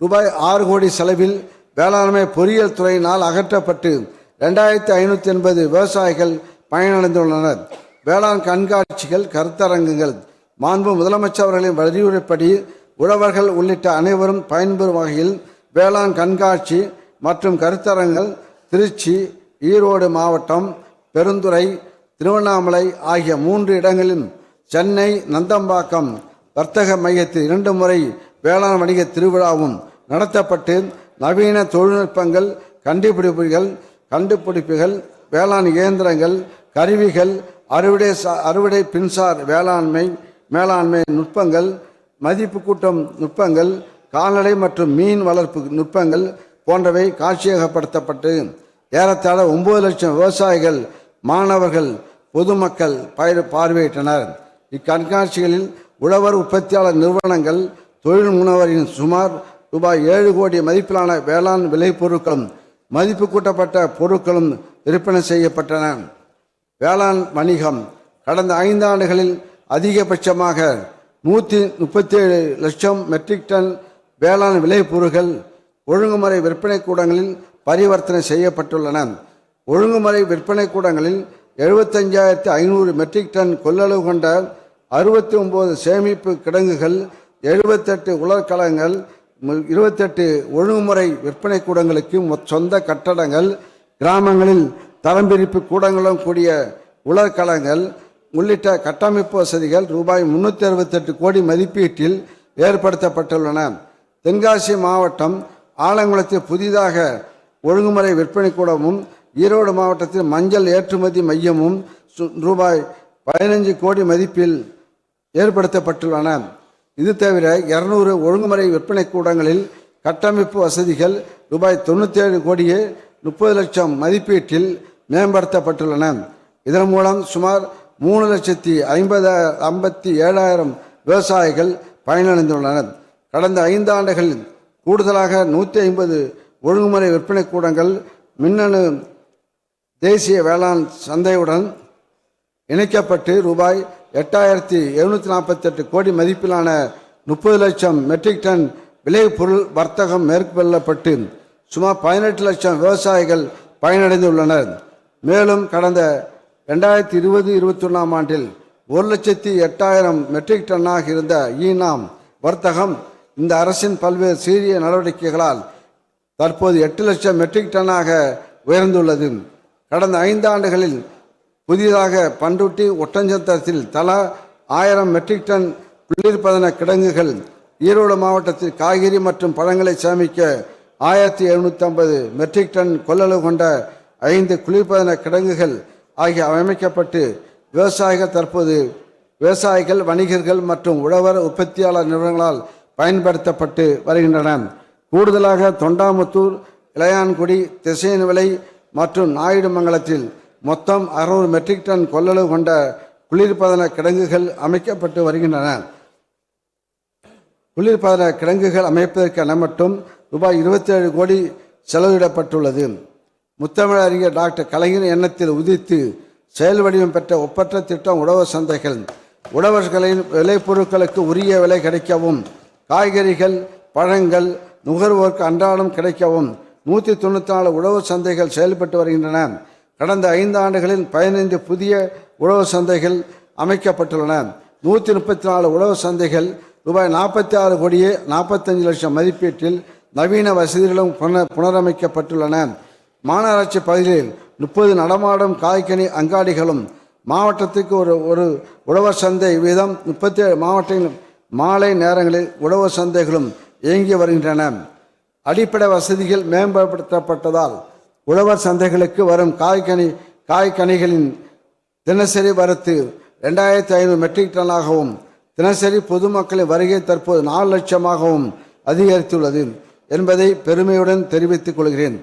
ரூபாய் 6 கோடி செலவில் வேளாண்மை பொறியியல் துறையினால் அகற்றப்பட்டு 2580 விவசாயிகள் பயனடைந்துள்ளனர். வேளாண் கண்காட்சிகள், கருத்தரங்குகள். மாண்பு முதலமைச்சர் அவர்களின் வலியுறுத்தப்படி உழவர்கள் உள்ளிட்ட அனைவரும் பயன்பெறும் வகையில் வேளாண் கண்காட்சி மற்றும் கருத்தரங்குகள் திருச்சி, ஈரோடு மாவட்டம், பெருந்துறை, திருவண்ணாமலை ஆகிய 3 இடங்களிலும், சென்னை நந்தம்பாக்கம் வர்த்தக மையத்தில் 2 முறை வேளாண் வணிக திருவிழாவும் நடத்தப்பட்டு நவீன தொழில்நுட்பங்கள், கண்டுபிடிப்புகள், வேளாண் இயந்திரங்கள், கருவிகள், அறுவடை பின்சார் மேலாண்மை நுட்பங்கள், மதிப்பு கூட்டும் நுட்பங்கள், கால்நடை மற்றும் மீன் வளர்ப்பு நுட்பங்கள் போன்றவை காட்சியகப்படுத்தப்பட்டு ஏறத்தாழ 9 லட்சம் விவசாயிகள், மாணவர்கள், பொதுமக்கள் பார்வையிட்டனர். இக்கண்காட்சிகளில் உழவர் உற்பத்தியாளர் நிறுவனங்கள், தொழில் முனைவரின் சுமார் ரூபாய் 7 கோடி மதிப்பிலான வேளாண் விளைபொருட்களும் மதிப்பு கூட்டப்பட்ட பொருட்களும் விற்பனை செய்யப்பட்டன. வேளாண் வணிகம் கடந்த 5 ஆண்டுகளில் அதிகபட்சமாக 137 லட்சம் மெட்ரிக் டன் வேளாண் விளைபொருட்கள் ஒழுங்குமுறை விற்பனை கூடங்களில் பரிவர்த்தனை செய்யப்பட்டுள்ளன. ஒழுங்குமுறை விற்பனை கூடங்களில் 75,500 மெட்ரிக் டன் கொள்ளளவு கொண்ட 69 சேமிப்பு கிடங்குகள், 78 உலர்களங்கள், 28 ஒழுங்குமுறை விற்பனை கூடங்களுக்கு சொந்த கட்டடங்கள், கிராமங்களில் தரம்பிரிப்பு கூடங்களுடன் கூடிய உலர்களங்கள் உள்ளிட்ட கட்டமைப்பு வசதிகள் ரூபாய் 368 கோடி மதிப்பீட்டில் ஏற்படுத்தப்பட்டுள்ளன. தென்காசி மாவட்டம் ஆலங்குளத்தில் புதிதாக ஒழுங்குமுறை விற்பனை கூடமும், ஈரோடு மாவட்டத்தில் மஞ்சள் ஏற்றுமதி மையமும் ரூபாய் 15 கோடி மதிப்பில் ஏற்படுத்தப்பட்டுள்ளன. இது தவிர 200 ஒழுங்குமுறை விற்பனை கூடங்களில் கட்டமைப்பு வசதிகள் ரூபாய் 97 கோடியே 30 லட்சம் மதிப்பீட்டில் மேம்படுத்தப்பட்டுள்ளன. இதன் மூலம் சுமார் 3,57,000 விவசாயிகள் பயனடைந்துள்ளனர். கடந்த 5 ஆண்டுகளில் கூடுதலாக 150 ஒழுங்குமுறை விற்பனை கூடங்கள் மின்னணு தேசிய வேளாண் சந்தையுடன் இணைக்கப்பட்டு ரூபாய் 8,748 கோடி மதிப்பிலான 30 லட்சம் மெட்ரிக் டன் விளைபொருள் வர்த்தகம் மேற்கொள்ளப்பட்டு சுமார் 18 லட்சம் விவசாயிகள் பயனடைந்துள்ளனர். மேலும் கடந்த 2020-21 ஆண்டில் 1,08,000 மெட்ரிக் டன்னாக இருந்த ஈனாம் வர்த்தகம் இந்த அரசின் பல்வேறு சீரிய நடவடிக்கைகளால் தற்போது 8 லட்சம் மெட்ரிக் டன்னாக உயர்ந்துள்ளது. கடந்த 5 ஆண்டுகளில் புதிதாக பண்ருட்டி, ஒட்டஞ்சத்திரத்தில் தலா 1000 மெட்ரிக் டன் குளிர்பதன கிடங்குகள், ஈரோடு மாவட்டத்தில் காய்கறி மற்றும் பழங்களை சேமிக்க 1750 மெட்ரிக் டன் கொள்ளளவு கொண்ட 5 குளிர்பதன கிடங்குகள் ஆகிய அமைக்கப்பட்டு விவசாயிகள், வணிகர்கள் மற்றும் உழவர் உற்பத்தியாளர் நிறுவனங்களால் பயன்படுத்தப்பட்டு வருகின்றன. கூடுதலாக தொண்டாமுத்தூர், இளையான்குடி, திசையன்விளை மற்றும் நாயுடுமங்கலத்தில் மொத்தம் 600 மெட்ரிக் டன் கொள்ளளவு கொண்ட குளிர்பதன கிடங்குகள் அமைக்கப்பட்டு வருகின்றன. குளிர்பதன கிடங்குகள் அமைப்பதற்கென மட்டும் ரூபாய் 27 கோடி செலவிடப்பட்டுள்ளது. முத்தமிழ் அறிஞர் டாக்டர் கலைஞர் எண்ணத்தில் உதித்து செயல் வடிவம் பெற்ற ஒப்பற்ற திட்டம் உழவர் சந்தைகள். உழவர்களின் விளைபொருட்களுக்கு உரிய விலை கிடைக்கவும், காய்கறிகள், பழங்கள் நுகர்வோருக்கு அன்றாடம் கிடைக்கவும் 194 உழவர் சந்தைகள் செயல்பட்டு வருகின்றன. கடந்த 5 ஆண்டுகளில் 15 புதிய உழவர் சந்தைகள் அமைக்கப்பட்டுள்ளன. 134 உழவர் சந்தைகள் ரூபாய் 46 கோடியே 45 லட்சம் மதிப்பீட்டில் நவீன வசதிகளும் புனரமைக்கப்பட்டுள்ளன. மாநகராட்சி பகுதியில் 30 நடமாடும் காய்கனி அங்காடிகளும், மாவட்டத்துக்கு ஒரு உழவர் சந்தை வீதம் 37 மாவட்டங்களில் மாலை நேரங்களில் உழவர் சந்தைகளும் இயங்கி வருகின்றன. அடிப்படை வசதிகள் மேம்படுத்தப்பட்டதால் உழவர் சந்தைகளுக்கு வரும் காய்கனிகளின் தினசரி வரத்து 2500 மெட்ரிக் டன்னாகவும், தினசரி பொதுமக்களின் வருகை தற்போது 4 லட்சமாகவும் அதிகரித்துள்ளது என்பதை பெருமையுடன் தெரிவித்துக் கொள்கிறேன்.